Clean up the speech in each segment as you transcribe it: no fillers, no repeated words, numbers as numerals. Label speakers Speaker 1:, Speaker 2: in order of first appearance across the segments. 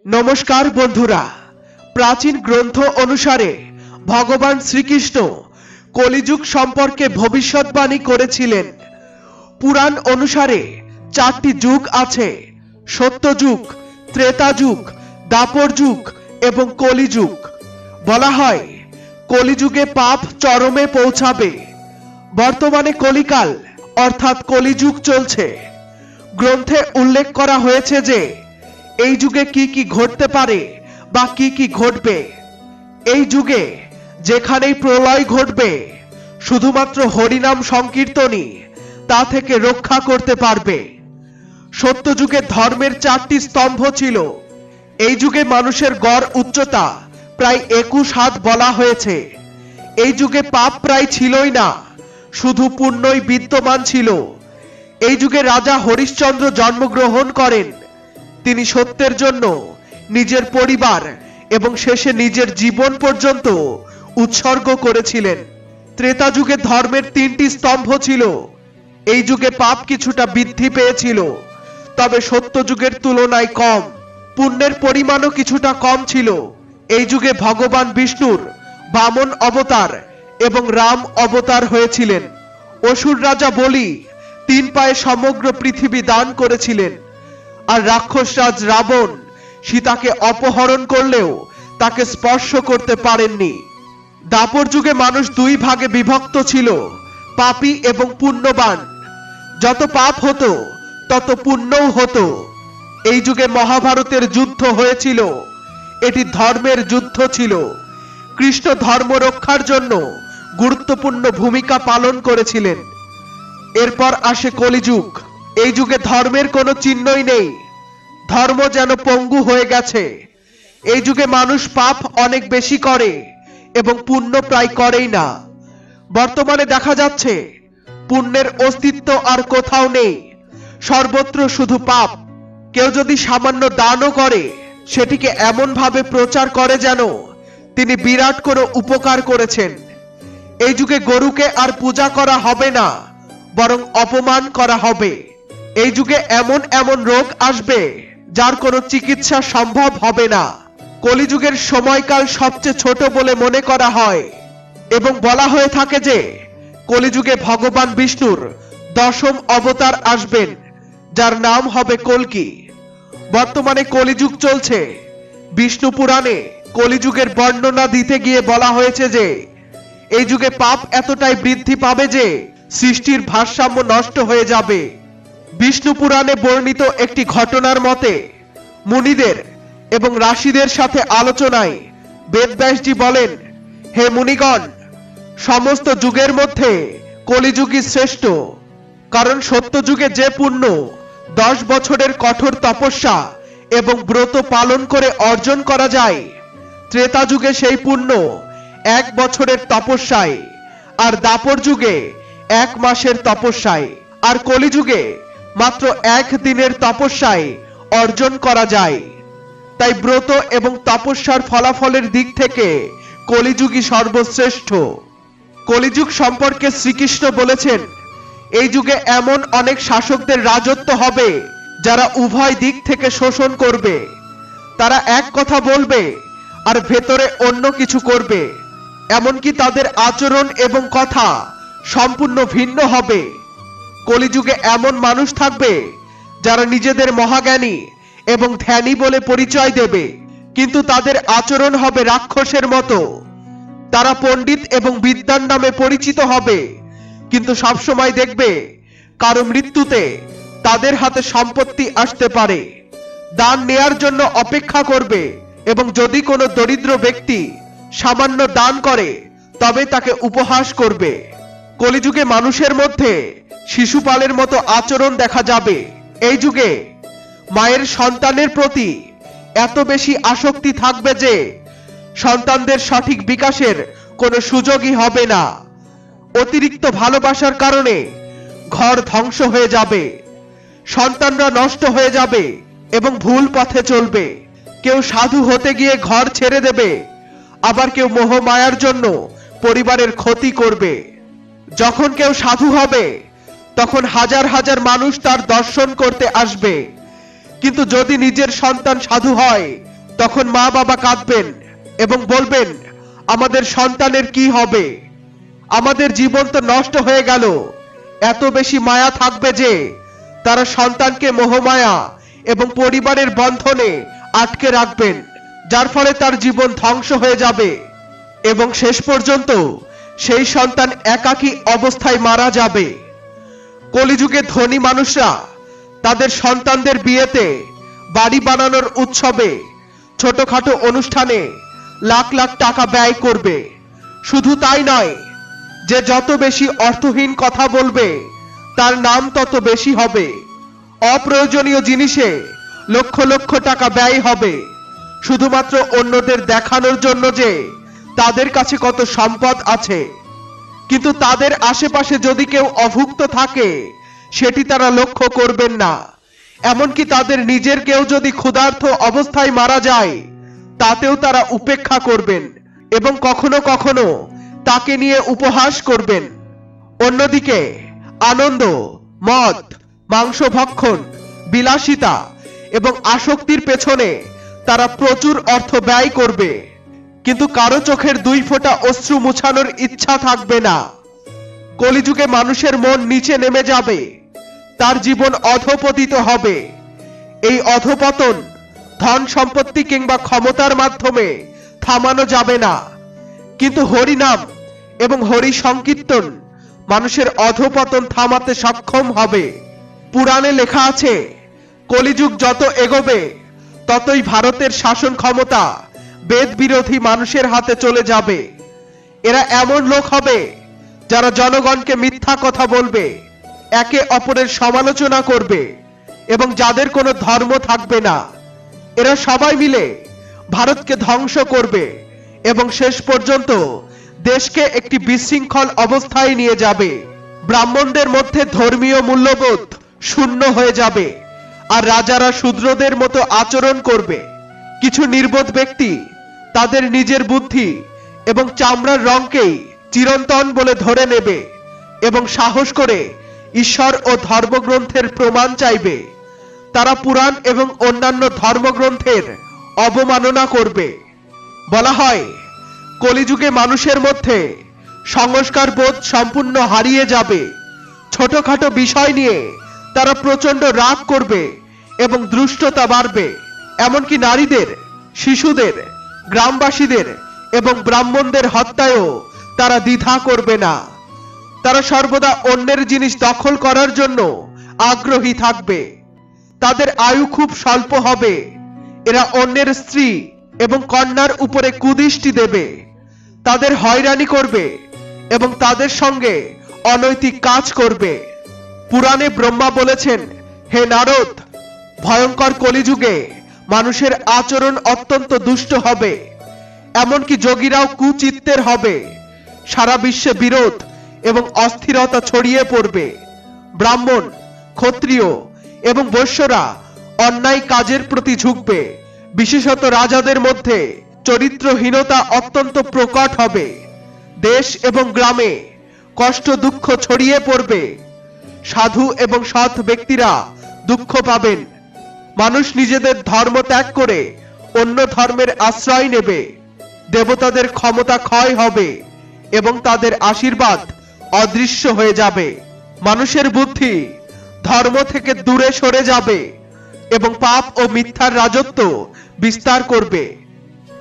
Speaker 1: নমস্কার বন্ধুরা, প্রাচীন গ্রন্থ অনুসারে ভগবান শ্রীকৃষ্ণ কলিযুগ সম্পর্কে ভবিষ্যৎবাণী করেছিলেন। পুরাণ অনুসারে চারটি যুগ আছে: সত্যযুগ, ত্রেতা যুগ, দ্বাপর যুগ এবং কলিযুগ। বলা হয় কলিযুগে পাপ চরমে পৌঁছাবে। বর্তমানে কলিকাল অর্থাৎ কলিযুগ চলছে। গ্রন্থে উল্লেখ করা হয়েছে যে এই যুগে কি কি ঘটতে পারে বা কি কি ঘটবে। এই যুগে যেখানেই প্রলয় ঘটবে, শুধুমাত্র হরিনাম সংকীর্তনই তা থেকে রক্ষা করতে পারবে। সত্যযুগে ধর্মের চারটি স্তম্ভ ছিল। এই যুগে মানুষের গড় উচ্চতা প্রায় 21 হাত বলা হয়েছে। এই যুগে পাপ প্রায় ছিলই না, শুধু পুণ্যই বিদ্যমান ছিল। এই যুগে রাজা হরিশ্চন্দ্র জন্মগ্রহণ করেন। তিনি সত্যের জন্য নিজের পরিবার এবং শেষে নিজের জীবন পর্যন্ত উৎসর্গ করেছিলেন। ত্রেতা যুগে ধর্মের 3টি স্তম্ভ ছিল। এই যুগে পাপ কিছুটা বৃদ্ধি পেয়েছিল, তবে সত্য যুগের তুলনায় কম। পুণ্যের পরিমাণও কিছুটা কম ছিল। এই যুগে ভগবান বিষ্ণুর বামন অবতার এবং রাম অবতার হয়েছিলেন। অসুর রাজা বলি 3 পায়ে সমগ্র পৃথিবী দান করেছিলেন। আর রাক্ষসরাজ রাবণ সীতাকে অপহরণ করলেও তাকে স্পর্শ করতে পারেননি। দ্বাপর যুগে মানুষ 2 ভাগে বিভক্ত ছিল, পাপী এবং পুণ্যবান। যত পাপ হতো তত পুণ্যও হতো। এই যুগে মহাভারতের যুদ্ধ হয়েছিল। এটি ধর্মের যুদ্ধ ছিল। কৃষ্ণ ধর্ম রক্ষার জন্য গুরুত্বপূর্ণ ভূমিকা পালন করেছিলেন। এরপর আসে কলিযুগ। এই যুগে ধর্মের কোনো চিহ্নই নেই। ধর্ম যেন পঙ্গু হয়ে গেছে। এই যুগে মানুষ পাপ অনেক বেশি করে এবং পুণ্য প্রায় করেই না। বর্তমানে দেখা যাচ্ছে পুণ্যের অস্তিত্ব আর কোথাও নেই। সর্বত্র শুধু পাপ। কেউ যদি সামান্য দানও করে, সেটিকে এমন ভাবে প্রচার করে যেন তিনি বিরাট কোনো উপকার করেছেন। এই যুগে গরুকে আর পূজা করা হবে না, বরং অপমান করা হবে। এই যুগে এমন এমন রোগ আসবে যার কোনো চিকিৎসা সম্ভব হবে না। কলিযুগের সময়কাল সবচেয়ে ছোট বলে মনে করা হয় এবং বলা হয়ে থাকে যে কলিযুগে ভগবান বিষ্ণুর 10ম অবতার আসবেন, যার নাম হবে কল্কি। বর্তমানে কলিযুগ চলছে। বিষ্ণু পুরাণে কলিযুগের বর্ণনা দিতে গিয়ে বলা হয়েছে যে এই যুগে পাপ এতটাই বৃদ্ধি পাবে যে সৃষ্টির ভারসাম্য নষ্ট হয়ে যাবে। বিষ্ণু পুরাণে বর্ণিত একটি ঘটনার মতে মুনিদের এবং ঋষিদের সাথে আলোচনায় বেদব্যাসজি বলেন, হে মুনিগণ, সমস্ত যুগের মধ্যে কলিযুগই শ্রেষ্ঠ। কারণ সত্য যুগে যে পুণ্য 10 বছরের কঠোর তপস্যা এবং ব্রত পালন করে অর্জন করা যায়, ত্রেতা যুগে সেই পুণ্য 1 বছরের তপস্যায়, আর দ্বাপর যুগে 1 মাসের তপস্যায়, আর কলিযুগে মাত্র 1 দিনের তপস্যায় অর্জন করা যায়। তাই ব্রত এবং তপস্যার ফলাফলের দিক থেকে কলিযুগই সর্বশ্রেষ্ঠ। কলিযুগ সম্পর্কে শ্রীকৃষ্ণ বলেছেন, এই যুগে এমন অনেক শাসকদের রাজত্ব হবে যারা উভয় দিক থেকে শোষণ করবে। তারা এক কথা বলবে আর ভেতরে অন্য কিছু করবে। এমনকি তাদের আচরণ এবং কথা সম্পূর্ণ ভিন্ন হবে। কলিযুগে এমন মানুষ থাকবে যারা নিজেদের মহাজ্ঞানী এবং ধ্যানী বলে পরিচয় দেবে, কিন্তু তাদের আচরণ হবে রাক্ষসের মতো। তারা পণ্ডিত এবং বিদ্বান নামে পরিচিত হবে, কিন্তু সবসময় দেখবে কারো মৃত্যুতে তাদের হাতে সম্পত্তি আসতে পারে। দান নেয়ার জন্য অপেক্ষা করবে এবং যদি কোনো দরিদ্র ব্যক্তি সামান্য দান করে তবে তাকে উপহাস করবে। কলিযুগে মানুষের মধ্যে শিশুপালের মতো আচরণ দেখা যাবে। এই যুগে মায়ের সন্তানের প্রতি এত বেশি আসক্তি থাকবে যে সন্তানদের সঠিক বিকাশের কোনো সুযোগই হবে না। অতিরিক্ত ভালোবাসার কারণে ঘর ধ্বংস হয়ে যাবে, সন্তানরা নষ্ট হয়ে যাবে এবং ভুল পথে চলবে। কেউ সাধু হতে গিয়ে ঘর ছেড়ে দেবে, আবার কেউ মোহ মায়ার জন্য পরিবারের ক্ষতি করবে। যখন কেউ সাধু হবে তখন হাজার হাজার মানুষ তার দর্শন করতে আসবে, কিন্তু যদি নিজের সন্তান সাধু হয় তখন মা বাবা কাঁদবেন এবং বলবেন, আমাদের সন্তানের কি হবে? আমাদের জীবন তো নষ্ট হয়ে গেল। এত বেশি মায়া থাকবে যে তারা সন্তানকে মোহমায়া এবং পরিবারের বন্ধনে আটকে রাখবেন, যার ফলে তার জীবন ধ্বংস হয়ে যাবে এবং শেষ পর্যন্ত সেই সন্তান একাকী অবস্থায় মারা যাবে। কলিযুগে ধনী মানুষরা তাদের সন্তানদের বিয়েতে, বাড়ি বানানোর উৎসবে, ছোটখাটো অনুষ্ঠানে লাখ লাখ টাকা ব্যয় করবে। শুধু তাই নয়, যে যত বেশি অর্থহীন কথা বলবে তার নাম তত বেশি হবে। অপ্রয়োজনীয় জিনিসে লক্ষ লক্ষ টাকা ব্যয় হবে, শুধুমাত্র অন্যদের দেখানোর জন্য যে তাদের কাছে কত সম্পদ আছে। কিন্তু তাদের আশেপাশে যদি কেউ অভুক্ত থাকে সেটি তারা লক্ষ্য করবেন না। এমনকি তাদের নিজের কেউ যদি ক্ষুধার্ত অবস্থায় মারা যায় তাতেও তারা উপেক্ষা করবেন এবং কখনো কখনো তাকে নিয়ে উপহাস করবেন। অন্যদিকে আনন্দ, মদ, মাংস ভক্ষণ, বিলাসিতা এবং আসক্তির পেছনে তারা প্রচুর অর্থ ব্যয় করবে, কিন্তু কারো চোখের 2 ফোঁটা অশ্রু মুছানোর ইচ্ছা থাকবে না। কলিযুগে মানুষের মন নিচে নেমে যাবে, তার জীবন অধঃপতিত হবে। এই অধঃপতন ধন সম্পত্তি কিংবা ক্ষমতার মাধ্যমে থামানো যাবে না, কিন্তু হরিনাম এবং হরি সংকীর্তন মানুষের অধঃপতন থামাতে সক্ষম হবে। পুরাণে লেখা আছে, কলিযুগ যত এগোবে ততই ভারতের শাসন ক্ষমতা বেদ বিরোধী মানুষের হাতে চলে যাবে। এরা এমন লোক হবে যারা জনগণকে মিথ্যা কথা বলবে, একে অপরের সমালোচনা করবে এবং যাদের কোনো ধর্ম থাকবে না। এরা সবাই মিলে ভারতকে ধ্বংস করবে এবং শেষ পর্যন্ত দেশকে একটি বিশৃঙ্খল অবস্থায় নিয়ে যাবে। ব্রাহ্মণদের মধ্যে ধর্মীয় মূল্যবোধ শূন্য হয়ে যাবে আর রাজারা শূদ্রদের মতো আচরণ করবে। কিছু নির্বোধ ব্যক্তি তাদের নিজের বুদ্ধি এবং চামড়ার রঙকেই চিরন্তন বলে ধরে নেবে এবং সাহস করে ঈশ্বর ও ধর্মগ্রন্থের প্রমাণ চাইবে। তারা পুরাণ এবং অন্যান্য ধর্মগ্রন্থের অবমাননা করবে। বলা হয়, কলিযুগে মানুষের মধ্যে সংস্কার বোধ সম্পূর্ণ হারিয়ে যাবে। ছোটখাটো বিষয় নিয়ে তারা প্রচন্ড রাগ করবে এবং দুষ্টতা বাড়বে। এমনকি নারীদের, শিশুদের, গ্রামবাসীদের এবং ব্রাহ্মণদের হত্যায়ও তারা দ্বিধা করবে না। তারা সর্বদা অন্যের জিনিস দখল করার জন্য আগ্রহী থাকবে। তাদের আয়ু খুব স্বল্প হবে। এরা অন্যের স্ত্রী এবং কন্যার উপরে কুদৃষ্টি দেবে, তাদের হয়রানি করবে এবং তাদের সঙ্গে অনৈতিক কাজ করবে। পুরাণে ব্রহ্মা বলেছেন, হে নারদ, ভয়ঙ্কর কলিযুগে মানুষের আচরণ অত্যন্ত দুষ্ট হবে। এমনকি যোগীরাও কুচিত্তের হবে। সারা বিশ্বে বিরোধ এবং অস্থিরতা ছড়িয়ে পড়বে। ব্রাহ্মণ, ক্ষত্রিয় এবং বৈশ্যরা অন্যায় কাজের প্রতি ঝুঁকবে। বিশেষত রাজাদের মধ্যে চরিত্রহীনতা অত্যন্ত প্রকট হবে। দেশ এবং গ্রামে কষ্ট দুঃখ ছড়িয়ে পড়বে। সাধু এবং সৎ ব্যক্তিরা দুঃখ পাবেন। মানুষ নিজেদের ধর্ম ত্যাগ করে অন্য ধর্মের আশ্রয় নেবে। দেবতাদের ক্ষমতা ক্ষয় হবে এবং তাদের আশীর্বাদ অদৃশ্য হয়ে যাবে। মানুষের বুদ্ধি ধর্ম থেকে দূরে সরে যাবে এবং পাপ ও মিথ্যার রাজত্ব বিস্তার করবে।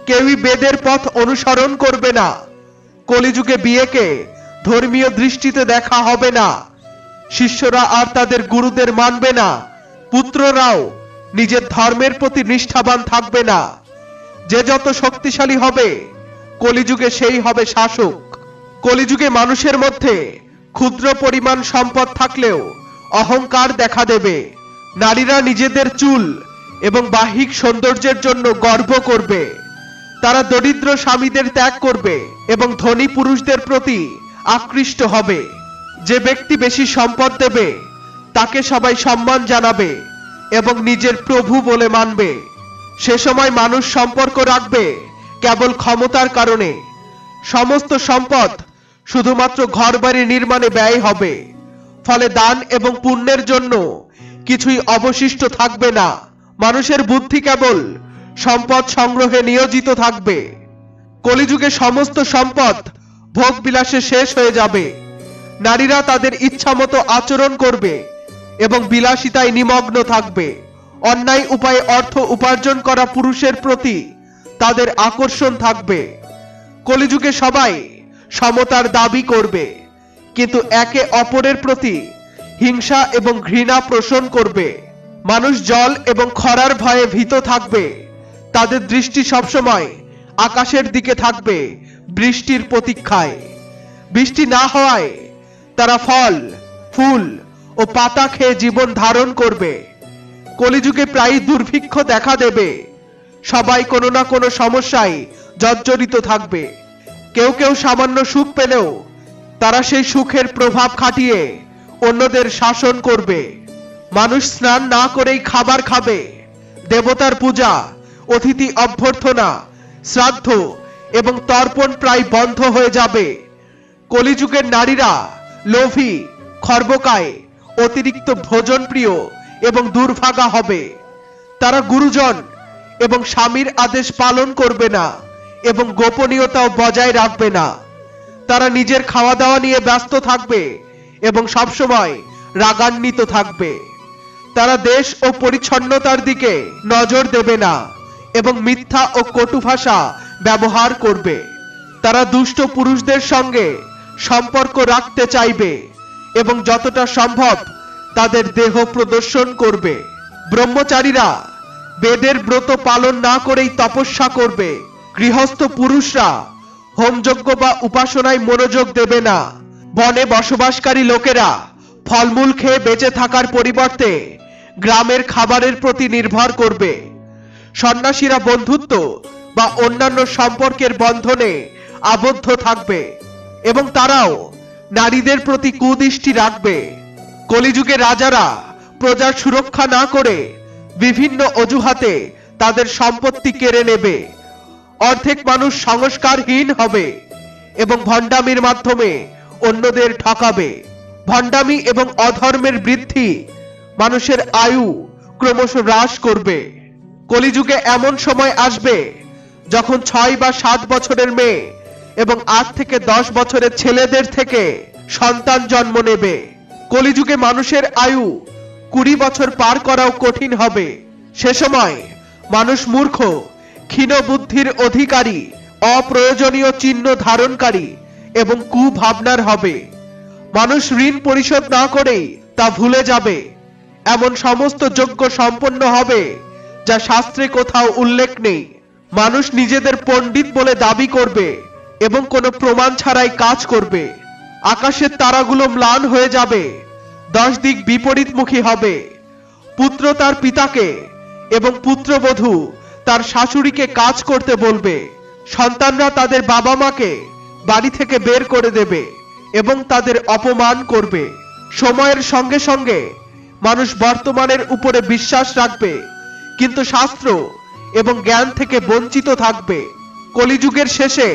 Speaker 1: কেউই বেদের পথ অনুসরণ করবে না। কলিযুগে বিয়েকে ধর্মীয় দৃষ্টিতে দেখা হবে না। শিষ্যরা আর তাদের গুরুদের মানবে না। পুত্ররাও নিজের ধর্মের প্রতি নিষ্ঠাবান থাকবে না। যে যত শক্তিশালী হবে কলিযুগে সেই হবে শাসক। কলিযুগে মানুষের মধ্যে ক্ষুদ্র পরিমাণ সম্পদ থাকলেও অহংকার দেখা দেবে। নারীরা নিজেদের চুল এবং বাহ্যিক সৌন্দর্যের জন্য গর্ব করবে। তারা দরিদ্র স্বামীদের ত্যাগ করবে এবং ধনী পুরুষদের প্রতি আকৃষ্ট হবে। যে ব্যক্তি বেশি সম্পদ দেবে তাকে সবাই সম্মান জানাবে এবং নিজের প্রভু বলে মানবে। সে সময় মানুষ সম্পর্ক রাখবে কেবল ক্ষমতার কারণে। সমস্ত সম্পদ শুধুমাত্র ঘরবাড়ি নির্মাণে ব্যয় হবে, ফলে দান এবং পুণ্যের জন্য কিছুই অবশিষ্ট থাকবে না। মানুষের বুদ্ধি কেবল সম্পদ সংগ্রহে নিয়োজিত থাকবে। কলিযুগে সমস্ত সম্পদ ভোগ বিলাসে শেষ হয়ে যাবে। নারীরা তাদের ইচ্ছামতো আচরণ করবে এবং বিলাসিতায় নিমগ্ন থাকবে। অন্যায় উপায়ে অর্থ উপার্জন করা পুরুষের প্রতি তাদের আকর্ষণ থাকবে। কলিযুগে সবাই সমতার দাবি করবে, কিন্তু একে অপরের প্রতি হিংসা এবং ঘৃণা পোষণ করবে। মানুষ জল এবং খরার ভয়ে ভীত থাকবে। তাদের দৃষ্টি সবসময় আকাশের দিকে থাকবে, বৃষ্টির প্রতীক্ষায়। বৃষ্টি না হওয়ায় তারা ফল, ফুল ও পাতা খেয়ে জীবন ধারণ করবে। কলিযুগে প্রায় দুর্ভিক্ষ দেখা দেবে। সবাই কোনো না কোনো সমস্যায় জর্জরিত থাকবে। কেউ কেউ সামান্য সুখ পেলেও তারা সেই সুখের প্রভাব খাটিয়ে অন্যদের শাসন করবে। মানুষ স্নান না করেই খাবার খাবে। দেবতার পূজা, অতিথি অভ্যর্থনা, শ্রাদ্ধ এবং তর্পণ প্রায় বন্ধ হয়ে যাবে। কলিযুগের নারীরা লোভী, খর্বকায়, অতিরিক্ত ভোজন প্রিয় এবং দুর্ভাগা হবে। তারা গুরুজন এবং স্বামীর আদেশ পালন করবে না এবং গোপনীয়তাও বজায় রাখবে না। তারা নিজের খাওয়া দাওয়া নিয়ে ব্যস্ত থাকবে এবং সবসময় রাগান্বিত থাকবে। তারা দেশ ও পরিচ্ছন্নতার দিকে নজর দেবে না এবং মিথ্যা ও কটু ভাষা ব্যবহার করবে। তারা দুষ্ট পুরুষদের সঙ্গে সম্পর্ক রাখতে চাইবে এবং যতটা সম্ভব তাদের দেহ প্রদর্শন করবে। ব্রহ্মচারীরা বেদের ব্রত পালন না করেই তপস্যা করবে। গৃহস্থ পুরুষরা হোমযজ্ঞ বা উপাসনায় মনোযোগ দেবে না। বনে বসবাসকারী লোকেরা ফলমূল খেয়ে বেঁচে থাকার পরিবর্তে গ্রামের খাবারের প্রতি নির্ভর করবে। সন্ন্যাসীরা বন্ধুত্ব বা অন্যান্য সম্পর্কের বন্ধনে আবদ্ধ থাকবে এবং তারাও নারীদের প্রতি কুদৃষ্টি রাখবে। কলিযুগে রাজারা প্রজার সুরক্ষা না করে বিভিন্ন অজুহাতে তাদের সম্পত্তি কেড়ে নেবে। অর্ধেক মানুষ সংস্কারহীন হবে এবং ভণ্ডামির মাধ্যমে অন্যদের ঠকাবে। ভণ্ডামি এবং অধর্মের বৃদ্ধি মানুষের আয়ু ক্রমশ হ্রাস করবে। কলিযুগে এমন সময় আসবে যখন 6 বা 7 বছরের মেয়ে এবং 8 থেকে 10 বছরের ছেলেদের থেকে সন্তান জন্ম নেবে। কলিযুগে মানুষের আয়ু 20 বছর পার করাও কঠিন হবে। সে সময় মানুষ মূর্খ, ক্ষীণ বুদ্ধির অধিকারী, অপ্রয়োজনীয় চিহ্ন ধারণকারী এবং কুভাবনার হবে। মানুষ ঋণ পরিশোধ না করেই তা ভুলে যাবে। এমন সমস্ত যজ্ঞ সম্পন্ন হবে যা শাস্ত্রে কোথাও উল্লেখ নেই। মানুষ নিজেদের পণ্ডিত বলে দাবি করবে এবং কোনো প্রমাণ ছাড়াই কাজ করবে। আকাশের তারাগুলো ম্লান হয়ে যাবে, 10 দিক বিপরীতমুখী হবে। পুত্র তার পিতাকে এবং পুত্রবধূ তার শাশুড়িকে কাজ করতে বলবে। সন্তানরা তাদের বাবা মাকে বাড়ি থেকে বের করে দেবে এবং তাদের অপমান করবে। সময়ের সঙ্গে সঙ্গে মানুষ বর্তমানের উপরে বিশ্বাস রাখবে, কিন্তু শাস্ত্র এবং জ্ঞান থেকে বঞ্চিত থাকবে। কলিযুগের শেষে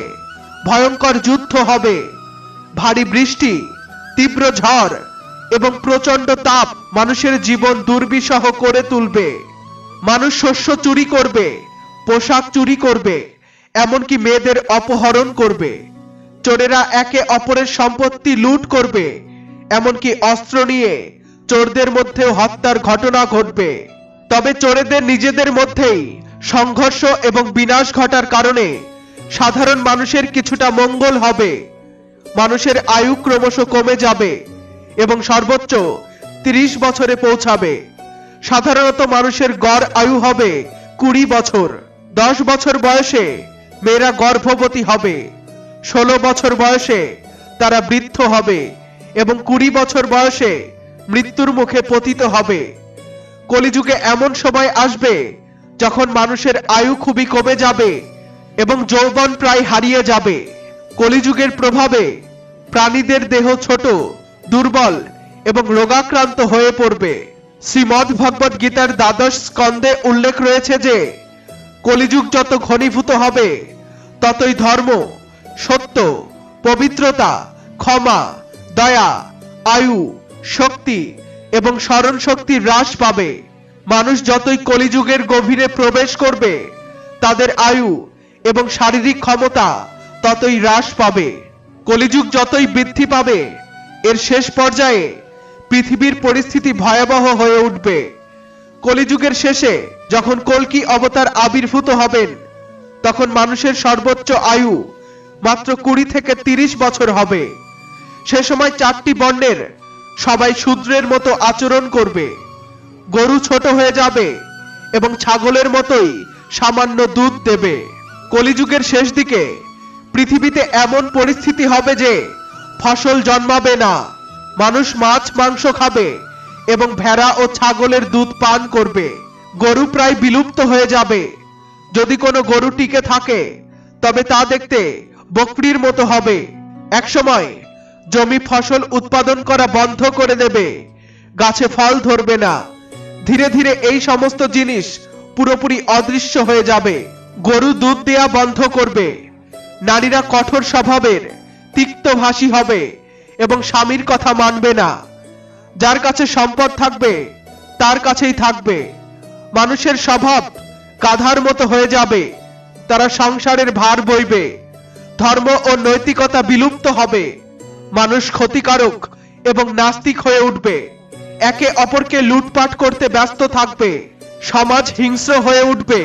Speaker 1: ভয়ঙ্কর যুদ্ধ হবে। ভারী বৃষ্টি, তীব্র ঝড় এবং প্রচন্ড তাপ মানুষের জীবন দুর্বিষহ করে তুলবে। মানুষ শস্য চুরি করবে, পোশাক চুরি করবে, এমনকি মেয়েদের অপহরণ করবে। চোরেরা একে অপরের সম্পত্তি লুট করবে, এমনকি অস্ত্র নিয়ে চোরদের মধ্যেও হত্যার ঘটনা ঘটবে। তবে চোরেদের নিজেদের মধ্যেই সংঘর্ষ এবং বিনাশ ঘটার কারণে সাধারণ মানুষের কিছুটা মঙ্গল হবে। মানুষের আয়ু ক্রমশ কমে যাবে এবং সর্বোচ্চ 30 বছরে পৌঁছাবে। সাধারণত মানুষের গড় আয়ু হবে 20 বছর। 10 বছর বয়সে মেয়েরা গর্ভবতী হবে, 16 বছর বয়সে তারা বৃদ্ধ হবে এবং 20 বছর বয়সে মৃত্যুর মুখে পতিত হবে। কলিযুগে এমন সময় আসবে যখন মানুষের আয়ু খুবই কমে যাবে এবং যৌবন প্রায় হারিয়ে যাবে। কলিযুগের প্রভাবে প্রাণীদের দেহ ছোট, দুর্বল এবং রোগাক্রান্ত হয়ে পড়বে। শ্রীমদ্ ভগবদ গীতার 12 স্কন্ধে উল্লেখ রয়েছে যে কলিযুগ যত ঘনীভূত হবে ততই ধর্ম, সত্য, পবিত্রতা, ক্ষমা, দয়া, আয়ু, শক্তি এবং স্মরণ শক্তি হ্রাস পাবে। মানুষ যতই কলিযুগের গভীরে প্রবেশ করবে তাদের আয়ু এবং শারীরিক ক্ষমতা ততই হ্রাস পাবে। কলিযুগ যতই বৃদ্ধি পাবে, এর শেষ পর্যায়ে পৃথিবীর পরিস্থিতি ভয়াবহ হয়ে উঠবে। কলিযুগের শেষে যখন কল্কি অবতার আবির্ভূত হবেন, তখন মানুষের সর্বোচ্চ আয়ু মাত্র 20 থেকে 30 বছর হবে। সে সময় 4টি বর্ণের সবাই শূদ্রের মতো আচরণ করবে। গরু ছোট হয়ে যাবে এবং ছাগলের মতোই সামান্য দুধ দেবে। কলিযুগের শেষ দিকে পৃথিবীতে এমন পরিস্থিতি হবে যে ফসল জন্মাবে না, মানুষ মাছ মাংস খাবে এবং ভেড়া ও ছাগলের দুধ পান করবে। গরু প্রায় বিলুপ্ত হয়ে যাবে। যদি কোনো গরু টিকে থাকে, তবে তা দেখতে বকরির মতো হবে। একসময় জমি ফসল উৎপাদন করা বন্ধ করে দেবে, গাছে ফল ধরবে না। ধীরে ধীরে এই সমস্ত জিনিস পুরোপুরি অদৃশ্য হয়ে যাবে। গরু দুধ দেয়া বন্ধ করবে। নারীরা কঠোর স্বভাবের, তিক্তভাষী হবে এবং স্বামীর কথা মানবে না। যার কাছে সম্পদ থাকবে তার কাছেই থাকবে। মানুষের স্বভাব গাধার মতো হয়ে যাবে। তারা সংসারের ভার বইবে। ধর্ম ও নৈতিকতা বিলুপ্ত হবে। মানুষ ক্ষতিকারক এবং নাস্তিক হয়ে উঠবে। একে অপরকে লুটপাট করতে ব্যস্ত থাকবে। সমাজ হিংস্র হয়ে উঠবে।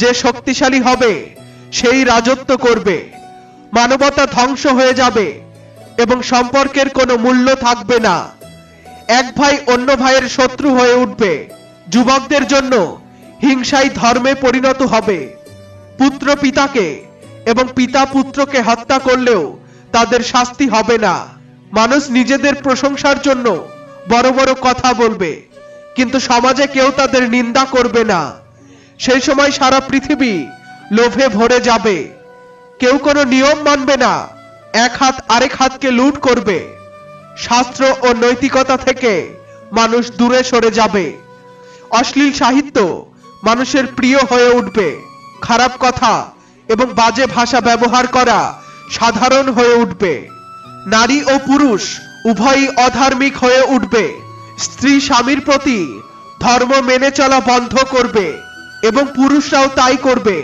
Speaker 1: যে শক্তিশালী হবে সেই রাজত্ব করবে। মানবতা ধ্বংস হয়ে যাবে এবং সম্পর্কের কোনো মূল্য থাকবে না। এক ভাই অন্য ভাইয়ের শত্রু হয়ে উঠবে। যুবকদের জন্য হিংসাই ধর্মে পরিণত হবে। পুত্র পিতাকে এবং পিতা পুত্রকে হত্যা করলেও তাদের শাস্তি হবে না। মানুষ নিজেদের প্রশংসার জন্য বড় বড় কথা বলবে, কিন্তু সমাজে কেউ তাদের নিন্দা করবে না। সেই সময় সারা পৃথিবী লোভে ভরে যাবে। কেউ কোনো নিয়ম মানবে না। এক হাত আরেক হাতকে লুট করবে। শাস্ত্র ও নৈতিকতা থেকে মানুষ দূরে সরে যাবে। অশ্লীল সাহিত্য মানুষের প্রিয় হয়ে উঠবে। খারাপ কথা এবং বাজে ভাষা ব্যবহার করা সাধারণ হয়ে উঠবে। নারী ও পুরুষ উভয়ই অধার্মিক হয়ে উঠবে। স্ত্রী স্বামীর প্রতি ধর্ম মেনে চলা বন্ধ করবে এবং পুরুষরাও তাই করবে।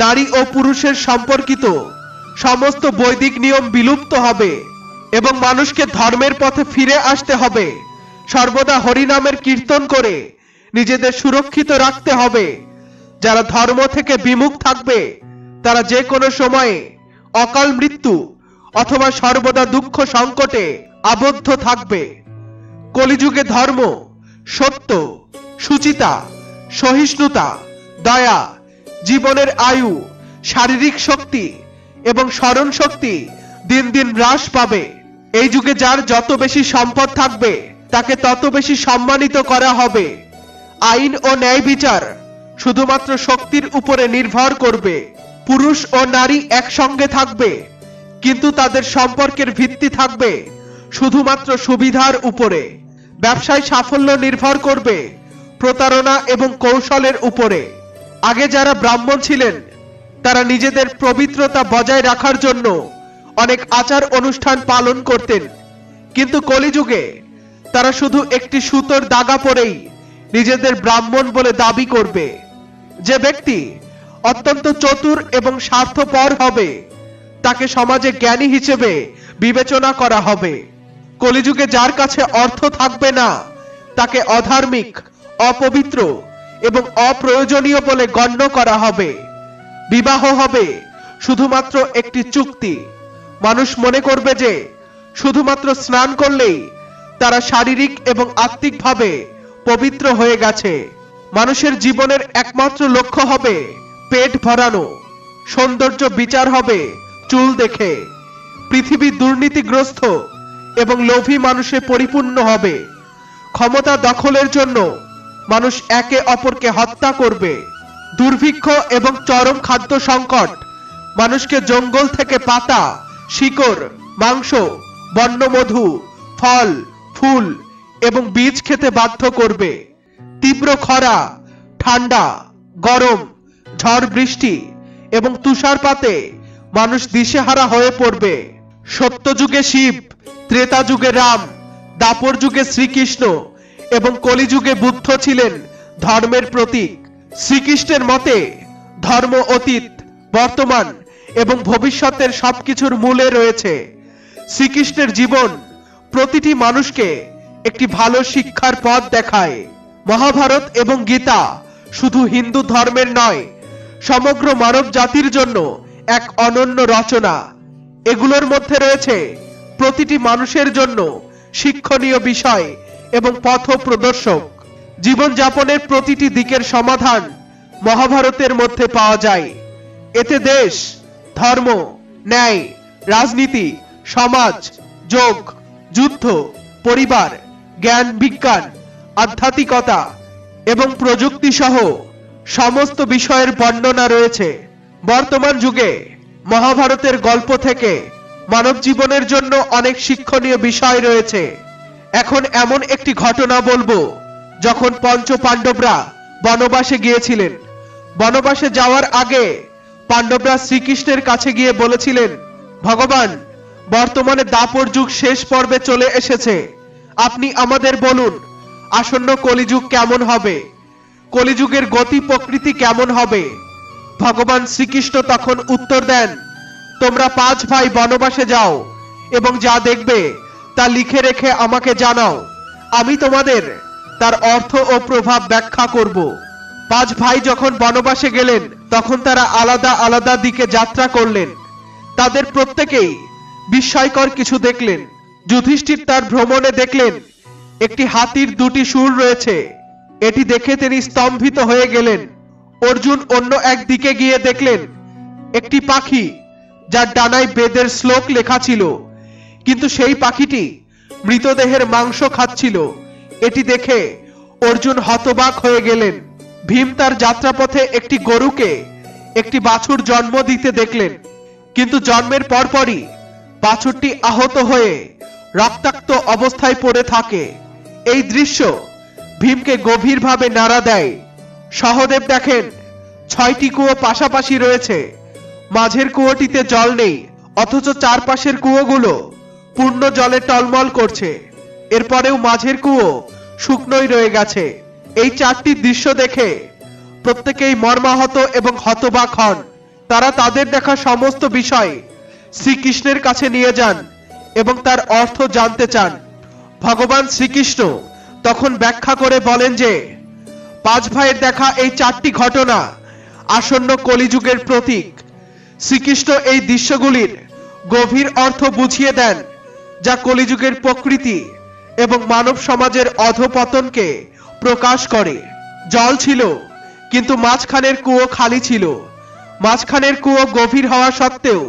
Speaker 1: নারী ও পুরুষের সম্পর্কিত সমস্ত বৈদিক নিয়ম বিলুপ্ত হবে এবং মানুষকে ধর্মের পথে ফিরে আসতে হবে। সর্বদা হরিনামের কীর্তন করে নিজেদের সুরক্ষিত রাখতে হবে। যারা ধর্ম থেকে বিমুখ থাকবে, তারা যে কোনো সময়ে অকাল মৃত্যু অথবা সর্বদা দুঃখ সংকটে আবদ্ধ থাকবে। কলিযুগে ধর্ম, সত্য, সুচিতা, সহিষ্ণুতা, দয়া, জীবনের আয়ু, শারীরিক শক্তি এবং স্মরণ শক্তি দিন দিন হ্রাস পাবে। এই যুগে যার যত বেশি সম্পদ থাকবে, তাকে তত বেশি সম্মানিত করা হবে। আইন ও ন্যায় বিচার শুধুমাত্র শক্তির উপরে নির্ভর করবে। পুরুষ ও নারী একসঙ্গে থাকবে, কিন্তু তাদের সম্পর্কের ভিত্তি থাকবে শুধুমাত্র সুবিধার উপরে। ব্যবসায় সাফল্য নির্ভর করবে প্রতারণা এবং কৌশলের উপরে। আগে যারা ব্রাহ্মণ ছিলেন, তারা নিজেদের পবিত্রতা বজায় রাখার জন্য অনেক আচার অনুষ্ঠান পালন করতেন, কিন্তু কলিযুগে তারা শুধু একটি সুতোর দাগা পরেই নিজেদের ব্রাহ্মণ বলে দাবি করবে। যে ব্যক্তি অত্যন্ত চতুর এবং স্বার্থপর হবে, তাকে সমাজে জ্ঞানী হিসেবে বিবেচনা করা হবে। কলিযুগে যার কাছে অর্থ থাকবে না, তাকে অধার্মিক, অপবিত্র এবং অপ্রয়োজনীয় বলে গণ্য করা হবে। বিবাহ হবে শুধুমাত্র একটি চুক্তি। মানুষ মনে করবে যে শুধুমাত্র স্নান করলেই তারা শারীরিক এবং আত্মিকভাবে পবিত্র হয়ে গেছে। মানুষের জীবনের একমাত্র লক্ষ্য হবে পেট ভরানো। সৌন্দর্য বিচার হবে চুল দেখে। পৃথিবী দুর্নীতিগ্রস্ত এবং লোভী মানুষে পরিপূর্ণ হবে। ক্ষমতা দখলের জন্য মানুষ একে অপরকে হত্যা করবে। দুর্ভিক্ষ এবং চরম খাদ্য সংকট মানুষকে জঙ্গল থেকে পাতা, শিকড়, মাংস, বন্যমধু, ফল, ফুল এবং বীজ খেতে বাধ্য করবে। তীব্র খরা, ঠান্ডা, গরম, ঝড় বৃষ্টি এবং তুষারপাতে মানুষ দিশেহারা হয়ে পড়বে। সত্যযুগে শিব, ত্রেতা যুগে রাম, দাপর যুগে শ্রীকৃষ্ণ এবং কলিযুগে বুদ্ধ ছিলেন ধর্মের প্রতীক। শ্রীকৃষ্ণের মতে ধর্ম অতীত, বর্তমান এবং ভবিষ্যতের সবকিছুর মূলে রয়েছে। শ্রীকৃষ্ণের জীবন প্রতিটি মানুষকে একটি ভালো শিক্ষার পথ দেখায়। মহাভারত এবং গীতা শুধু হিন্দু ধর্মের নয়, সমগ্র মানব জাতির জন্য এক অনন্য রচনা। এগুলোর মধ্যে রয়েছে প্রতিটি মানুষের জন্য শিক্ষণীয় বিষয় এবং পথ প্রদর্শক। জীবনযাপনের প্রতিটি দিকের সমাধান মহাভারতের মধ্যে পাওয়া যায়। এতে দেশ, ধর্ম, ন্যায়, রাজনীতি, সমাজ, যোগ, যুদ্ধ, পরিবার, জ্ঞান, বিজ্ঞান, আধ্যাত্মিকতা এবং প্রযুক্তি সহ সমস্ত বিষয়ের বর্ণনা রয়েছে। বর্তমান যুগে মহাভারতের গল্প থেকে মানব জীবনের জন্য অনেক শিক্ষণীয় বিষয় রয়েছে। এখন এমন একটি ঘটনা বলবো, যখন পঞ্চ পাণ্ডবরা বনবাসে গিয়েছিলেন। বনবাসে যাওয়ার আগে পাণ্ডবরা শ্রীকৃষ্ণের কাছে গিয়ে বলেছিলেন, ভগবান, বর্তমানে দাপর যুগ শেষ পর্বে চলে এসেছে। আপনি আমাদের বলুন, আসন্ন কলিযুগ কেমন হবে, কলিযুগের গতি প্রকৃতি কেমন হবে। ভগবান শ্রীকৃষ্ণ তখন উত্তর দেন, তোমরা 5 ভাই বনবাসে যাও এবং যা দেখবে তা লিখে রেখে আমাকে জানাও। আমি তোমাদের তার অর্থ ও প্রভাব ব্যাখ্যা করব। 5 ভাই যখন বনবাসে গেলেন, তখন তারা আলাদা আলাদা দিকে যাত্রা করলেন। তাদের প্রত্যেকেই বিস্ময়কর কিছু দেখলেন। যুধিষ্ঠির তার ভ্রমণে দেখলেন একটি হাতির 2টি শুঁড় রয়েছে। এটি দেখে তিনি স্তম্ভিত হয়ে গেলেন। অর্জুন অন্য এক দিকে গিয়ে দেখলেন একটি পাখি, যার ডানায় বেদের শ্লোক লেখা ছিল, কিন্তু সেই পাখিটি মৃতদেহের মাংস খাচ্ছিল। এটি দেখে অর্জুন হতবাক হয়ে গেলেন। ভীম তার যাত্রাপথে একটি গরুকে একটি বাছুর জন্ম দিতে দেখলেন, কিন্তু জন্মের পরপরই বাছুরটি আহত হয়ে রক্তাক্ত অবস্থায় পড়ে থাকে। এই দৃশ্য ভীমকে গভীরভাবে নাড়া দেয়। সহদেব দেখেন 6টি কুয়ো পাশাপাশি রয়েছে। মাঝের কুয়োটিতে জল নেই, অথচ চারপাশের কুয়োগুলো পূর্ণ জলে টলমল করছে। এরপরেও মাঝের কুয়ো শুকনোই রয়ে গেছে। এই 4টি দৃশ্য দেখে প্রত্যেকেই মর্মাহত এবং হতবাক হন। তারা তাদের দেখা সমস্ত বিষয় শ্রীকৃষ্ণের কাছে নিয়ে যান এবং তার অর্থ জানতে চান। ভগবান শ্রীকৃষ্ণ তখন ব্যাখ্যা করে বলেন যে 5 ভাইয়ের দেখা এই 4টি ঘটনা আসন্ন কলিযুগের প্রতীক। শ্রীকৃষ্ণ এই দৃশ্যগুলির গভীর অর্থ বুঝিয়ে দেন, যা কলিযুগের প্রকৃতি এবং মানব সমাজের অধঃপতনকে প্রকাশ করে। জল ছিল, কিন্তু মাঝখানের কুয়ো খালি ছিল। মাঝখানের কুয়ো গভীর হওয়া সত্ত্বেও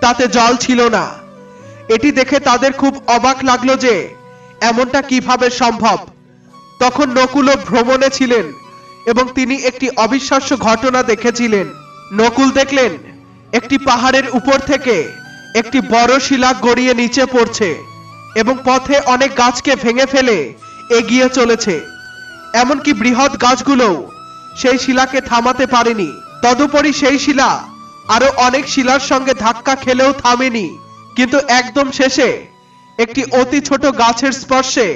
Speaker 1: তাতে জল ছিল না। এটি দেখে তাদের খুব অবাক লাগলো যে এমনটা কিভাবে সম্ভব। তখন নকুলও ভ্রমণে ছিলেন এবং তিনি একটি অবিশ্বাস্য ঘটনা দেখেছিলেন। নকুল দেখলেন একটি পাহাড়ের উপর থেকে একটি বড় শিলা গড়িয়ে নিচে পড়ছে এবং পথে অনেক গাছকে ভেঙে ফেলে এগিয়ে চলেছে। এমনকি বৃহৎ গাছগুলোও সেই শিলাকে থামাতে পারেনি। তদুপরি সেই শিলা আরো অনেক শিলার সঙ্গে ধাক্কা খেলেও থামেনি। কিন্তু একদম শেষে একটি অতি ছোট গাছের স্পর্শে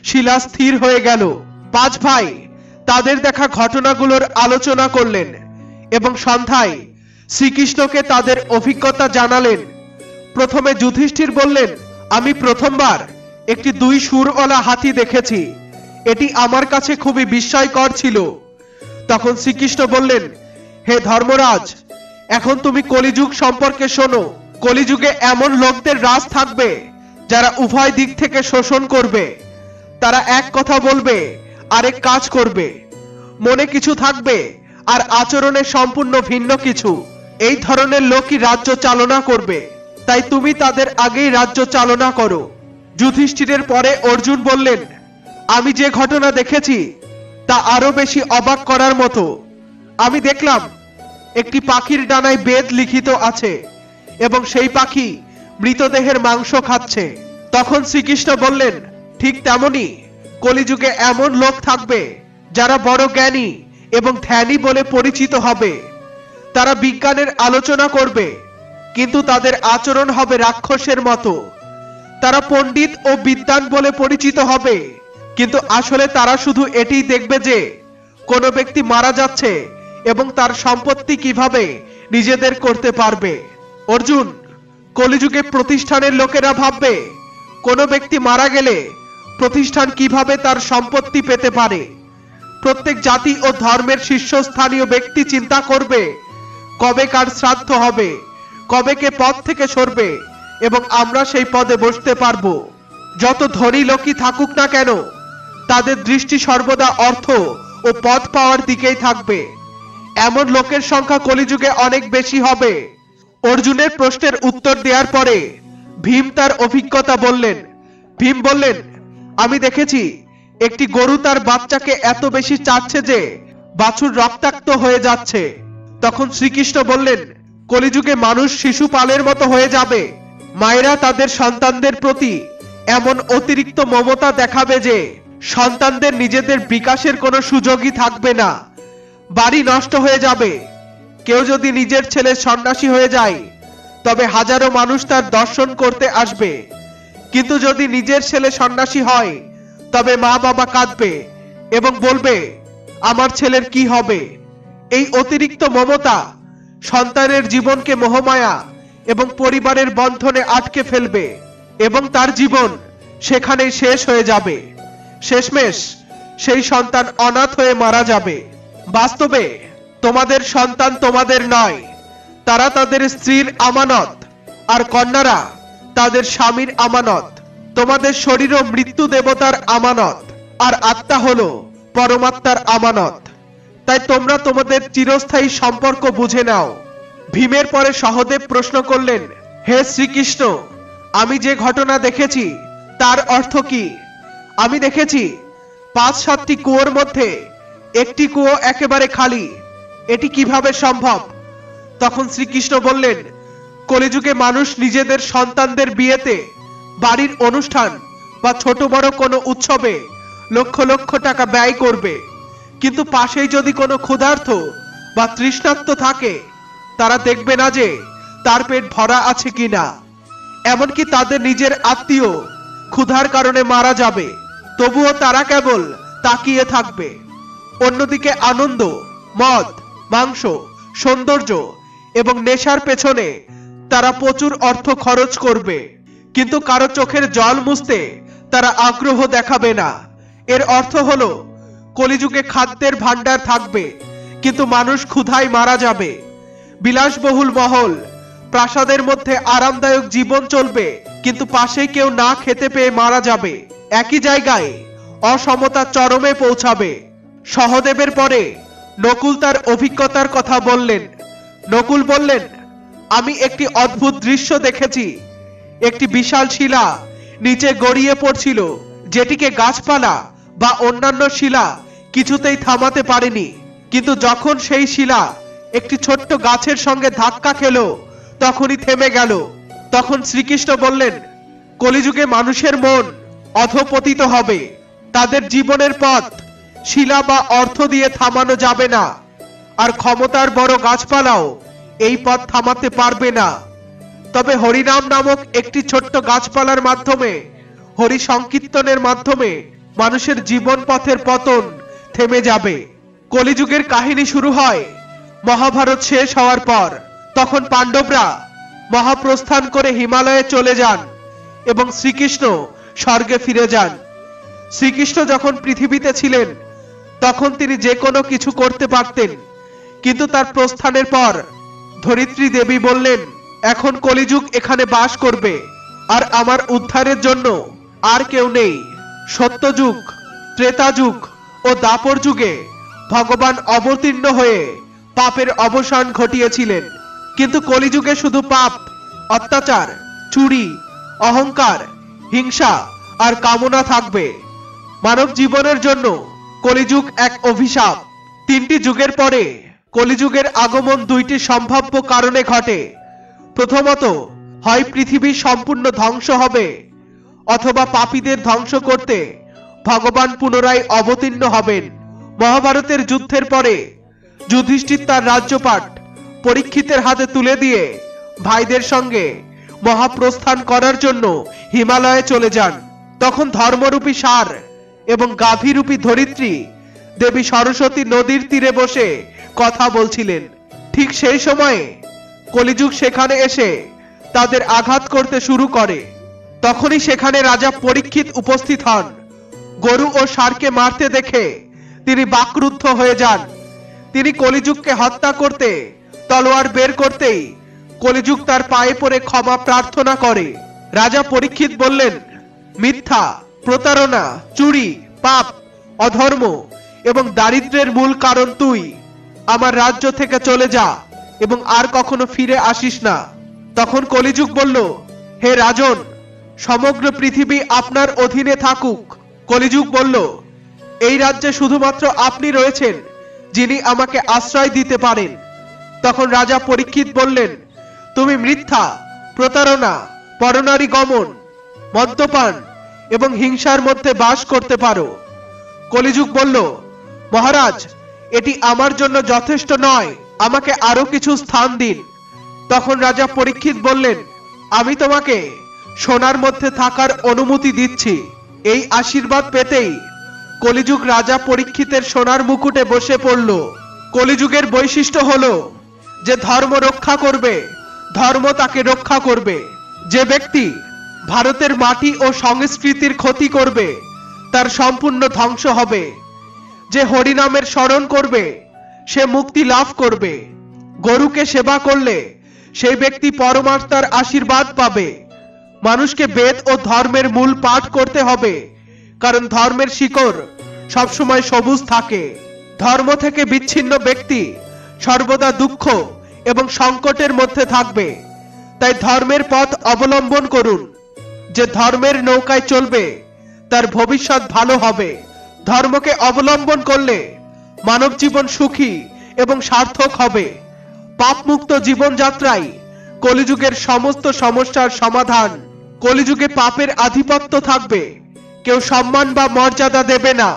Speaker 1: শিলা স্থির হয়ে গেল। 5 ভাই তাদের দেখা ঘটনাগুলোর আলোচনা করলেন এবং সন্ধ্যায় শ্রীকৃষ্ণকে তাদের অভিজ্ঞতা জানালেন। প্রথমে যুধিষ্ঠির বললেন, আমি প্রথমবার একটি 2 শুঁড়ওয়ালা হাতি দেখেছি। এটি আমার কাছে খুবই বিস্ময়কর ছিল। তখন শ্রীকৃষ্ণ বললেন, হে ধর্মরাজ, এখন তুমি কলিযুগ সম্পর্কে শোনো। কলিযুগে এমন লোকদের রাজ থাকবে যারা উভয় দিক থেকে শোষণ করবে। তারা এক কথা বলবে, আরেক কাজ করবে। মনে কিছু থাকবে আর আচরণে সম্পূর্ণ ভিন্ন কিছু। এই ধরনের লোকই রাজ্য চালনা করবে। তাই তুমি তাদের আগেই রাজ্য চালনা করো। যুধিষ্ঠিরের পরে অর্জুন বললেন, আমি যে ঘটনা দেখেছি তা আরো বেশি অবাক করার মতো। আমি দেখলাম একটি পাখির ডানায় বেদ লিখিত আছে এবং সেই পাখি মৃতদেহের মাংস খাচ্ছে। তখন শ্রীকৃষ্ণ বললেন, ঠিক তেমনি কলিযুগে এমন লোক থাকবে যারা বড় জ্ঞানী এবং ধ্যানী বলে পরিচিত হবে। তারা বিজ্ঞানের আলোচনা করবে, কিন্তু তাদের আচরণ হবে রাক্ষসের মতো। তারা পণ্ডিত ও বিদ্বান বলে পরিচিত হবে, কিন্তু আসলে তারা শুধু এটাই দেখবে যে কোনো ব্যক্তি মারা যাচ্ছে এবং তার সম্পত্তি কিভাবে নিজেদের করতে পারবে। অর্জুন, কলিযুগে প্রতিষ্ঠানের লোকেরা ভাববে কোনো ব্যক্তি মারা গেলে প্রতিষ্ঠান কিভাবে তার সম্পত্তি পেতে পারে। প্রত্যেক জাতি ও ধর্মের শীর্ষস্থানীয় ব্যক্তি চিন্তা করবে কবে কার শ্রাদ্ধ হবে, কবে কে পদ থেকে সরবে এবং আমরা সেই পদে বসতে পারবো। যত ধনী লোকই থাকুক না কেন, তাদের দৃষ্টি সর্বদা অর্থ ও পদ পাওয়ার দিকেই থাকবে। এমন লোকের সংখ্যা কলিযুগে অনেক বেশি হবে। অর্জুনের প্রশ্নের উত্তর দেওয়ার পরে ভীম তার অভিজ্ঞতা বললেন। ভীম বললেন, আমি দেখেছি একটি গরু তার বাচ্চাকে এত বেশি চাটছে যে বাছুর রক্তাক্ত হয়ে যাচ্ছে। তখন শ্রীকৃষ্ণ বললেন, কলিযুগে মানুষ শিশুপালের মতো হয়ে যাবে। মায়েরা তাদের সন্তানদের প্রতি এমন অতিরিক্ত মমতা দেখাবে যে সন্তানদের নিজেদের বিকাশের কোনো সুযোগই থাকবে না। বাড়ি নষ্ট হয়ে যাবে। কেউ যদি নিজের ছেলে সন্ন্যাসী হয়ে যায় তবে হাজারো মানুষ তার দর্শন করতে আসবে, কিন্তু যদি নিজের ছেলে সন্ন্যাসী হয় তবে মা বাবা কাঁদবে এবং বলবে আমার ছেলের কি হবে। এই অতিরিক্ত মমতা সন্তানের জীবনকে মোহমায়া এবং পরিবারের বন্ধনে আটকে ফেলবে এবং তার জীবন সেখানেই শেষ হয়ে যাবে। শেষমেশ সেই সন্তান অনাথ হয়ে মারা যাবে। বাস্তবে তোমাদের সন্তান তোমাদের নয়, তারা তাদের স্ত্রীর আমানত, আর কন্যারা তাদের স্বামীর আমানত। তোমাদের শরীরও মৃত্যু দেবতার আমানত, আর আত্মা হলো পরমাত্মার আমানত। তাই তোমরা তোমাদের চিরস্থায়ী সম্পর্ক বুঝে নাও। ভীমের পরে সহদেব প্রশ্ন করলেন, হে শ্রীকৃষ্ণ, আমি যে ঘটনা দেখেছি তার অর্থ কি? আমি দেখেছি ৫-৭টি কুয়োর মধ্যে একটি কুয়ো একেবারে খালি। এটি কিভাবে সম্ভব? তখন শ্রীকৃষ্ণ বললেন, কলিযুগে মানুষ নিজেদের সন্তানদের বিয়েতে, বাড়ির অনুষ্ঠান বা ছোট বড় কোনো উৎসবে লক্ষ লক্ষ টাকা ব্যয় করবে, কিন্তু পাশেই যদি কোনো ক্ষুধার্ত বা তৃষ্ণার্ত থাকে তারা দেখবে না যে তার পেট ভরা আছে কিনা। এমনকি তাদের নিজের আত্মীয় ক্ষুধার কারণে মারা যাবে, তবুও তারা কেবল তাকিয়ে থাকবে। অন্যদিকে আনন্দ, মদ, মাংস, সৌন্দর্য এবং নেশার পেছনে তারা প্রচুর অর্থ খরচ করবে, কিন্তু কারো চোখের জল মুছতে তারা আগ্রহ দেখাবে না। এর অর্থ হলো কলিযুগে খাদ্যের ভান্ডার থাকবে, কিন্তু মানুষ ক্ষুধায় মারা যাবে। বিলাসবহুল মহল, প্রাসাদের মধ্যে আরামদায়ক জীবন চলবে, কিন্তু পাশে কেউ না খেতে পেয়ে মারা যাবে। একই জায়গায় অসমতা চরমে পৌঁছাবে। সহদেবের পরে নকুল তার অভিজ্ঞতার কথা বললেন। নকুল বললেন, আমি একটি অদ্ভুত দৃশ্য দেখেছি। একটি বিশাল শিলা নিচে গড়িয়ে পড়ছিল, যেটিকে গাছপালা বা অন্যান্য শিলা কিছুতেই থামাতে পারেনি। কিন্তু যখন সেই শিলা একটি ছোট্ট গাছের সঙ্গে ধাক্কা খেলো তখনই থেমে গেল। তখন শ্রীকৃষ্ণ বললেন, কলিযুগে মানুষের মন অধঃপতিত হবে। তাদের জীবনের পথ শিলা বা অর্থ দিয়ে থামানো যাবে না, আর ক্ষমতার বড় গাছপালাও এই পথ থামাতে পারবে না। তবে হরিনাম নামক একটি ছোট্ট গাছপালার মাধ্যমে, হরি সংকীর্তনের মাধ্যমে মানুষের জীবন পথের পতন থেমে যাবে। কলিযুগের কাহিনী শুরু হয় মহাভারত শেষ হওয়ার পর। তখন পাণ্ডবরা মহাপ্রস্থান করে হিমালয়ে চলে যান এবং শ্রীকৃষ্ণ স্বর্গে ফিরে যান। শ্রীকৃষ্ণ যখন পৃথিবীতে ছিলেন তখন তিনি যে কোনো কিছু করতে পারতেন, কিন্তু তার প্রস্থানের পর ধরিত্রী দেবী বললেন, এখন কলিযুগ এখানে বাস করবে, আর আমার উদ্ধারের জন্য আর কেউ নেই। সত্যযুগ, ত্রেতা যুগ ও দাপর যুগে ভগবান অবতীর্ণ হয়ে পাপের অবসান ঘটিয়েছিলেন, কিন্তু কলিযুগে শুধু পাপ, অত্যাচার, চুরি, অহংকার, হিংসা আর কামনা থাকবে। মানব জীবনের জন্য কলিযুগ এক অভিশাপ। 3টি যুগের পরে কলিযুগের আগমন 2টি সম্ভাব্য কারণে ঘটে। প্রথমত, হয় পৃথিবী সম্পূর্ণ ধ্বংস হবে, অথবা পাপীদের ধ্বংস করতে ভগবান পুনরায় অবতীর্ণ হবেন। মহাভারতের যুদ্ধের পরে যুধিষ্ঠির তার রাজ্যপাট পরীক্ষিতের হাতে তুলে দিয়ে ভাইদের সঙ্গে মহাপ্রস্থান করার জন্য হিমালয়ে চলে যান। তখন ধর্মরূপী ষাঁড় এবং গাভীরূপী ধরিত্রী দেবী সরস্বতী নদীর তীরে বসে কথা বলছিলেন। ঠিক সেই সময়ে কলিযুগ সেখানে এসে তাদের আঘাত করতে শুরু করে। তখনই সেখানে রাজা পরীক্ষিত উপস্থিত হন। গরু ও ষাঁড়কে মারতে দেখে তিনি বাকরুদ্ধ হয়ে যান। তিনি কলিযুগকে হত্যা করতে তলোয়ার বের করতেই কলিযুগ তার পায়ে পড়ে ক্ষমা প্রার্থনা করে। রাজা পরীক্ষিত বললেন, মিথ্যা, প্রতারণা, চুরি, পাপ, অধর্ম এবং দারিদ্র্যের মূল কারণ তুই। আমার রাজ্য থেকে চলে যা এবং আর কখনো ফিরে আসিস না। তখন কলিযুগ বলল, হে রাজন, সমগ্র পৃথিবী আপনার অধীনে থাকুক। কলিযুগ বলল, এই রাজ্যে শুধুমাত্র আপনি রয়েছেন যিনি আমাকে আশ্রয় দিতে পারেন। তখন রাজা পরীক্ষিত বললেন, তুমি মিথ্যা, প্রতারণা, পরনারী গমন, মদ্যপান এবং হিংসার মধ্যে বাস করতে পারো। কলিযুগ বলল, মহারাজ, এটি আমার জন্য যথেষ্ট নয়, আমাকে আরো কিছু স্থান দিন। তখন রাজা পরীক্ষিত বললেন, আমি তোমাকে সোনার মধ্যে থাকার অনুমতি দিচ্ছি। এই আশীর্বাদ পেতেই কলিযুগ রাজা পরীক্ষিতের সোনার মুকুটে বসে পড়ল। কলিযুগের বৈশিষ্ট্য হলো যে ধর্ম রক্ষা করবে, ধর্ম তাকে রক্ষা করবে। যে ব্যক্তি ভারতের মাটি ও সংস্কৃতির ক্ষতি করবে তার সম্পূর্ণ ধ্বংস হবে। যে হরিনামের স্মরণ করবে সে মুক্তি লাভ করবে। গরুকে সেবা করলে সেই ব্যক্তি পরমাত্মার আশীর্বাদ পাবে। মানুষকে বেদ ও ধর্মের মূল পাঠ করতে হবে, কারণ ধর্মের শিকড় সবসময় সবুজ থাকে। ধর্ম থেকে বিচ্ছিন্ন ব্যক্তি সর্বদা দুঃখ এবং সংকটের মধ্যে থাকবে। তাই ধর্মের পথ অবলম্বন করুন। যে ধর্মের নৌকায় চলবে তার ভবিষ্যৎ ভালো হবে। ধর্মকে অবলম্বন করলে মানব জীবন সুখী এবং সার্থক হবে। পাপমুক্ত জীবনযাত্রাই কলিযুগের সমস্ত সমস্যার সমাধান। কলিযুগে পাপের আধিপত্য থাকবে, কেউ সম্মান বা মর্যাদা দেবে না।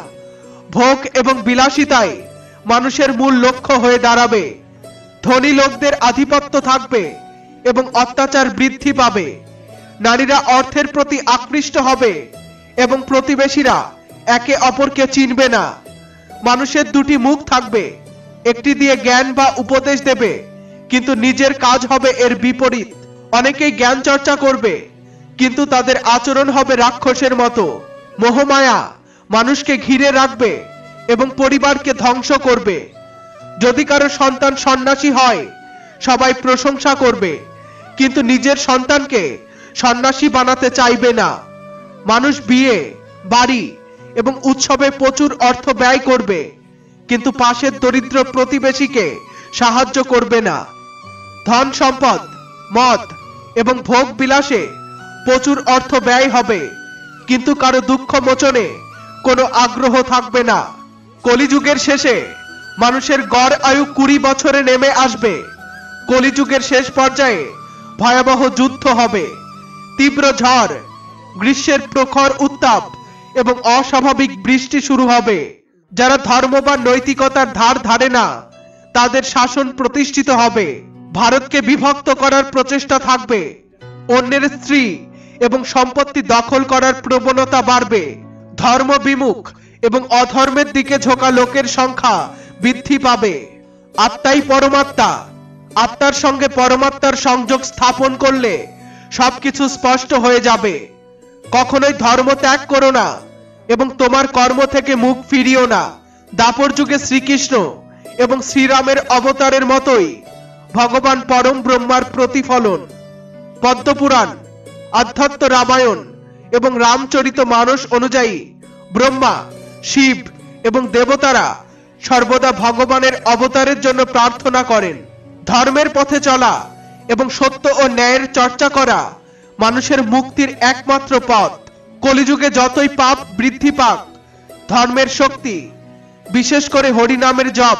Speaker 1: ভোগ এবং বিলাসিতাই মানুষের মূল লক্ষ্য হয়ে দাঁড়াবে। ধনী লোকদের আধিপত্য থাকবে এবং অত্যাচার বৃদ্ধি পাবে। নারীরা অর্থের প্রতি আকৃষ্ট হবে এবং প্রতিবেশীরা একে অপরকে চিনবে না। মানুষের দুটি মুখ থাকবে, একটি দিয়ে জ্ঞান বা উপদেশ দেবে, কিন্তু নিজের কাজ হবে এর বিপরীত। অনেকেই জ্ঞান চর্চা করবে, কিন্তু তাদের আচরণ হবে রাক্ষসের মতো। মোহমায়া মানুষকে ঘিরে রাখবে এবং পরিবারকে ধ্বংস করবে। যদি কারো সন্তান সন্ন্যাসী হয় সবাই প্রশংসা করবে, কিন্তু নিজের সন্তানকে সন্ন্যাসী বানাতে চাইবে না। মানুষ বিয়ে, বাড়ি এবং উৎসবে প্রচুর অর্থ ব্যয় করবে, কিন্তু পাশের দরিদ্র প্রতিবেশীকে সাহায্য করবে না। ধন সম্পদ, মদ এবং ভোগ বিলাসে প্রচুর অর্থ ব্যয় হবে, কিন্তু কারো দুঃখ মোচনে কোনো আগ্রহ থাকবে না। কলিযুগের শেষে মানুষের গড় আয়ু 20 বছরে নেমে আসবে। কলিযুগের শেষ পর্যায়ে ভয়াবহ যুদ্ধ হবে। তীব্র ঝড়, গ্রীষ্মের প্রখর উত্তাপ এবং অস্বাভাবিক বৃষ্টি শুরু হবে। যারা ধর্ম বা নৈতিকতার ধার ধারে না তাদের শাসন প্রতিষ্ঠিত হবে। ভারতকে বিভক্ত করার প্রচেষ্টা থাকবে। অন্যের স্ত্রী এবং সম্পত্তি দখল করার প্রবণতা বাড়বে। ধর্ম বিমুখ এবং অধর্মের দিকে ঝোঁকা লোকের সংখ্যা বৃদ্ধি পাবে। আত্মাই পরমাত্মা। আত্মার সঙ্গে পরমাত্মার সংযোগ স্থাপন করলে সবকিছু স্পষ্ট হয়ে যাবে। কখনোই ধর্ম ত্যাগ করো না এবং তোমার কর্ম থেকে মুখ ফিরিও না। দাপর যুগে শ্রীকৃষ্ণ এবং শ্রীরামের অবতারের মতোই ভগবান পরম ব্রহ্মার প্রতিফলন। পদ্মপুরাণ, আধ্যাত্ম রামায়ণ এবং রামচরিত মানস অনুযায়ী ব্রহ্মা, শিব এবং দেবতারা সর্বদা ভগবানের অবতারের জন্য প্রার্থনা করেন। ধর্মের পথে চলা এবং সত্য ও ন্যায়ের চর্চা করা মানুষের মুক্তির একমাত্র পথ। কলিযুগে যতই পাপ বৃদ্ধি পাক, ধর্মের শক্তি, বিশেষ করে হরিনামের জপ,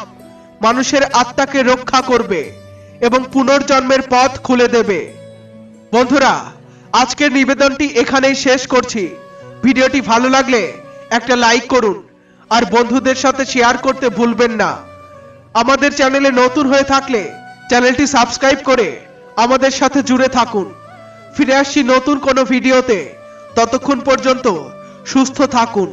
Speaker 1: মানুষের আত্মাকে রক্ষা করবে এবং পুনর্জন্মের পথ খুলে দেবে। বন্ধুরা, আজকের নিবেদনটি এখানেই শেষ করছি। ভিডিওটি ভালো লাগলে একটা লাইক করুন আর বন্ধুদের সাথে শেয়ার করতে ভুলবেন না। আমাদের চ্যানেলে নতুন হয়ে থাকলে চ্যানেলটি সাবস্ক্রাইব করে আমাদের সাথে জুড়ে থাকুন। ফিরে আসছি নতুন কোনো ভিডিওতে। ততক্ষণ পর্যন্ত সুস্থ থাকুন।